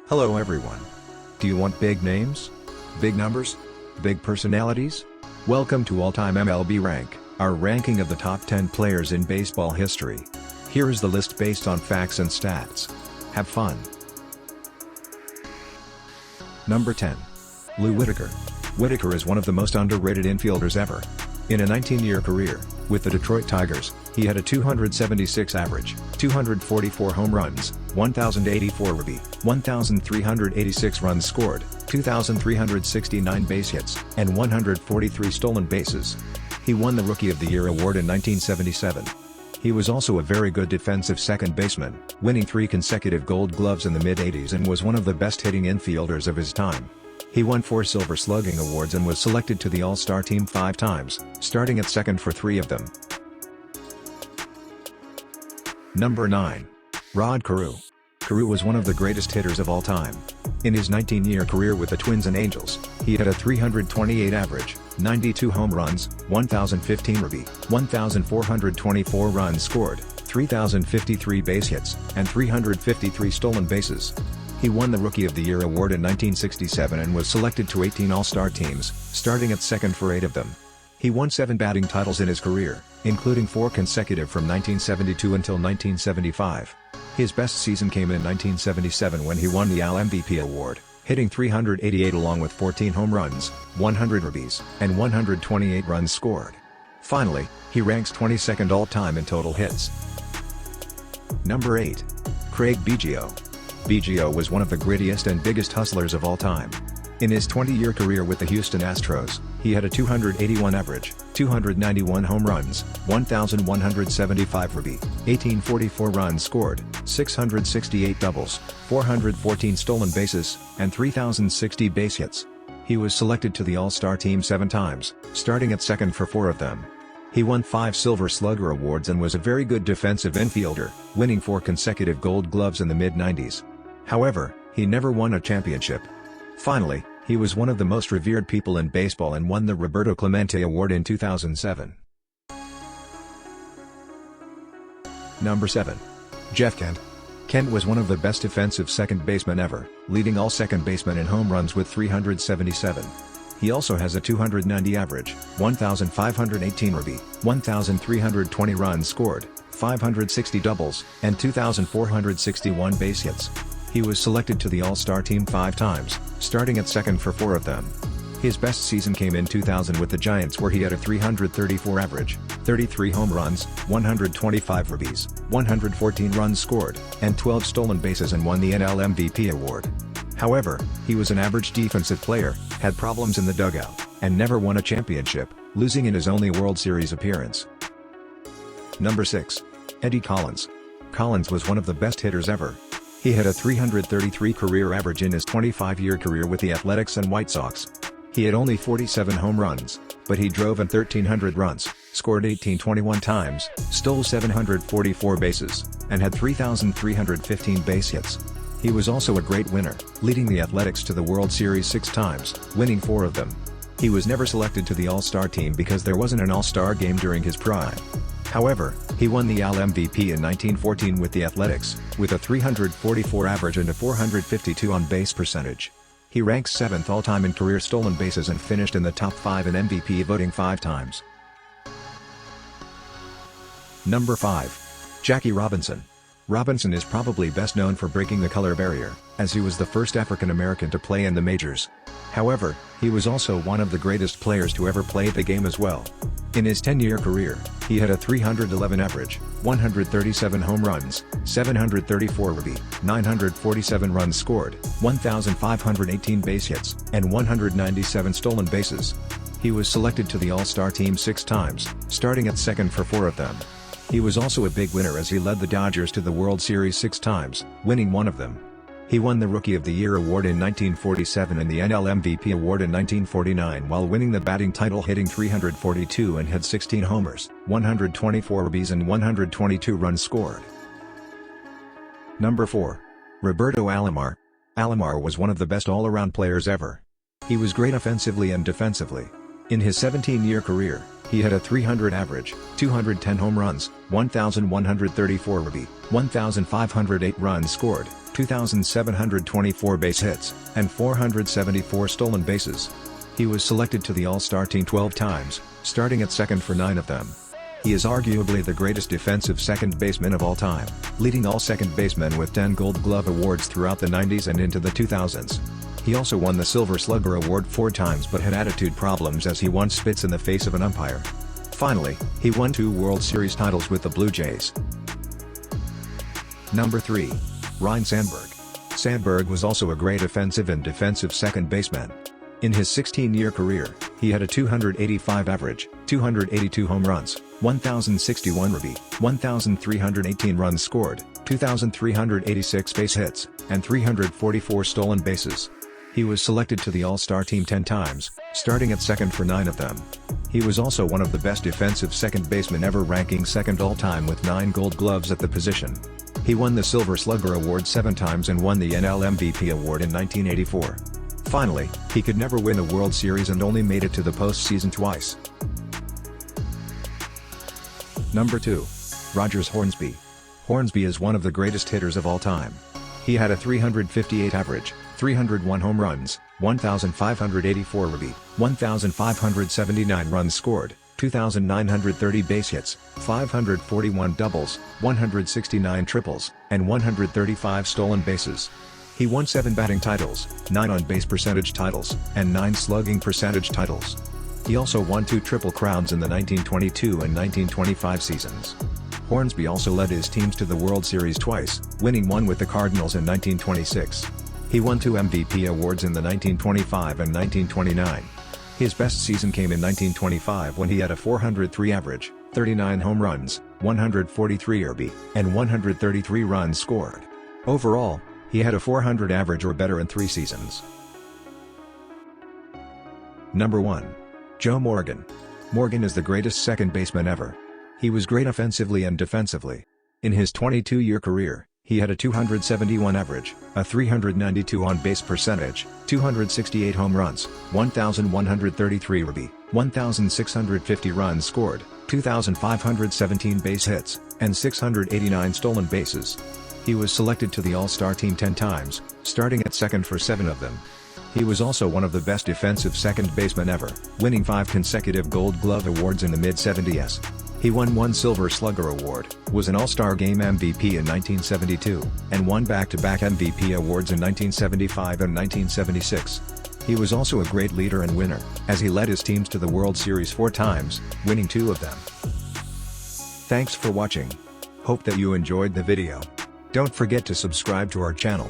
Hello everyone. Do you want big names? Big numbers? Big personalities? Welcome to All-Time MLB Rank, our ranking of the top 10 players in baseball history. Here is the list based on facts and stats. Have fun. Number 10. Lou Whitaker. Whitaker is one of the most underrated infielders ever. In a 19-year career, with the Detroit Tigers, he had a 276 average, 244 home runs, 1,084 RBI, 1,386 runs scored, 2,369 base hits, and 143 stolen bases. He won the Rookie of the Year award in 1977. He was also a very good defensive second baseman, winning 3 consecutive Gold Gloves in the mid-80s and was one of the best hitting infielders of his time. He won 4 Silver Slugging awards and was selected to the All-Star team 5 times, starting at second for 3 of them. Number 9. Rod Carew. Carew was one of the greatest hitters of all time. In his 19-year career with the Twins and Angels, he had a 328 average, 92 home runs, 1,015 RBI, 1,424 runs scored, 3,053 base hits, and 353 stolen bases. He won the Rookie of the Year award in 1967 and was selected to 18 All-Star teams, starting at second for 8 of them. He won 7 batting titles in his career, including 4 consecutive from 1972 until 1975. His best season came in 1977 when he won the AL MVP award, hitting 388 along with 14 home runs, 100 RBIs, and 128 runs scored. Finally, he ranks 22nd all-time in total hits. Number 8. Craig Biggio. Biggio was one of the grittiest and biggest hustlers of all time. In his 20-year career with the Houston Astros, he had a 281 average, 291 home runs, 1,175 RBI, 1,844 runs scored, 668 doubles, 414 stolen bases, and 3,060 base hits. He was selected to the All-Star team 7 times, starting at second for 4 of them. He won 5 Silver Slugger awards and was a very good defensive infielder, winning 4 consecutive Gold Gloves in the mid-90s. However, he never won a championship. Finally, he was one of the most revered people in baseball and won the Roberto Clemente Award in 2007. Number 7. Jeff Kent. Kent was one of the best defensive second basemen ever, leading all second basemen in home runs with 377. He also has a 290 average, 1,518 RBI, 1,320 runs scored, 560 doubles, and 2,461 base hits. He was selected to the All-Star team 5 times, starting at second for 4 of them. His best season came in 2000 with the Giants where he had a 334 average, 33 home runs, 125 RBIs, 114 runs scored, and 12 stolen bases and won the NL MVP award. However, he was an average defensive player, had problems in the dugout, and never won a championship, losing in his only World Series appearance. Number 6. Eddie Collins. Collins was one of the best hitters ever. He had a 333 career average in his 25-year career with the Athletics and White Sox. He had only 47 home runs, but he drove in 1,300 runs, scored 1,821 times, stole 744 bases, and had 3,315 base hits. He was also a great winner, leading the Athletics to the World Series 6 times, winning 4 of them. He was never selected to the All-Star team because there wasn't an All-Star game during his prime. However, he won the AL MVP in 1914 with the Athletics, with a 344 average and a 452 on-base percentage. He ranks 7th all-time in career stolen bases and finished in the top 5 in MVP voting 5 times. Number 5. Jackie Robinson. Robinson is probably best known for breaking the color barrier, as he was the first African American to play in the majors. However, he was also one of the greatest players to ever play the game as well. In his 10-year career, he had a 311 average, 137 home runs, 734 RBI, 947 runs scored, 1,518 base hits, and 197 stolen bases. He was selected to the All-Star team 6 times, starting at second for 4 of them. He was also a big winner as he led the Dodgers to the World Series 6 times, winning 1 of them. He won the Rookie of the Year award in 1947 and the NL MVP award in 1949 while winning the batting title hitting 342 and had 16 homers, 124 RBIs and 122 runs scored. Number 4. Roberto Alomar. Alomar was one of the best all-around players ever. He was great offensively and defensively. In his 17-year career, he had a 300 average, 210 home runs, 1,134 RBI, 1,508 runs scored, 2,724 base hits, and 474 stolen bases. He was selected to the All-Star team 12 times, starting at second for 9 of them. He is arguably the greatest defensive second baseman of all time, leading all second basemen with 10 Gold Glove awards throughout the 90s and into the 2000s. He also won the Silver Slugger Award 4 times but had attitude problems as he once spits in the face of an umpire. Finally, he won 2 World Series titles with the Blue Jays. Number 3. RYNE Sandberg. Sandberg was also a great offensive and defensive second baseman. In his 16-year career, he had a 285 average, 282 home runs, 1,061 RBI, 1,318 runs scored, 2,386 base hits, and 344 stolen bases. He was selected to the All-Star team 10 times, starting at second for 9 of them. He was also one of the best defensive second basemen ever, ranking second all-time with 9 Gold Gloves at the position. He won the Silver Slugger Award 7 times and won the NL MVP award in 1984. Finally, he could never win a World Series and only made it to the postseason twice. Number 2. HORNSBY. Hornsby is one of the greatest hitters of all time. He had a 358 average, 301 home runs, 1,584 RBI, 1,579 runs scored, 2,930 base hits, 541 doubles, 169 triples, and 135 stolen bases. He won 7 batting titles, 9 on-base percentage titles, and 9 slugging percentage titles. He also won 2 Triple Crowns in the 1922 and 1925 seasons. Hornsby also led his teams to the World Series twice, winning 1 with the Cardinals in 1926. He won 2 MVP awards in the 1925 and 1929. His best season came in 1925 when he had a 403 average, 39 home runs, 143 RBI, and 133 runs scored. Overall, he had a 400 average or better in 3 seasons. Number 1. Joe Morgan. Morgan is the greatest second baseman ever. He was great offensively and defensively. In his 22-year career, he had a 271 average, a 392 on-base percentage, 268 home runs, 1,133 RBI, 1,650 runs scored, 2,517 base hits, and 689 stolen bases. He was selected to the All-Star team 10 times, starting at second for 7 of them. He was also one of the best defensive second basemen ever, winning 5 consecutive Gold Glove awards in the mid-70s. He won 1 Silver Slugger Award, was an All-Star Game MVP in 1972, and won back-to-back MVP awards in 1975 and 1976. He was also a great leader and winner, as he led his teams to the World Series 4 times, winning 2 of them. Thanks for watching. Hope that you enjoyed the video. Don't forget to subscribe to our channel.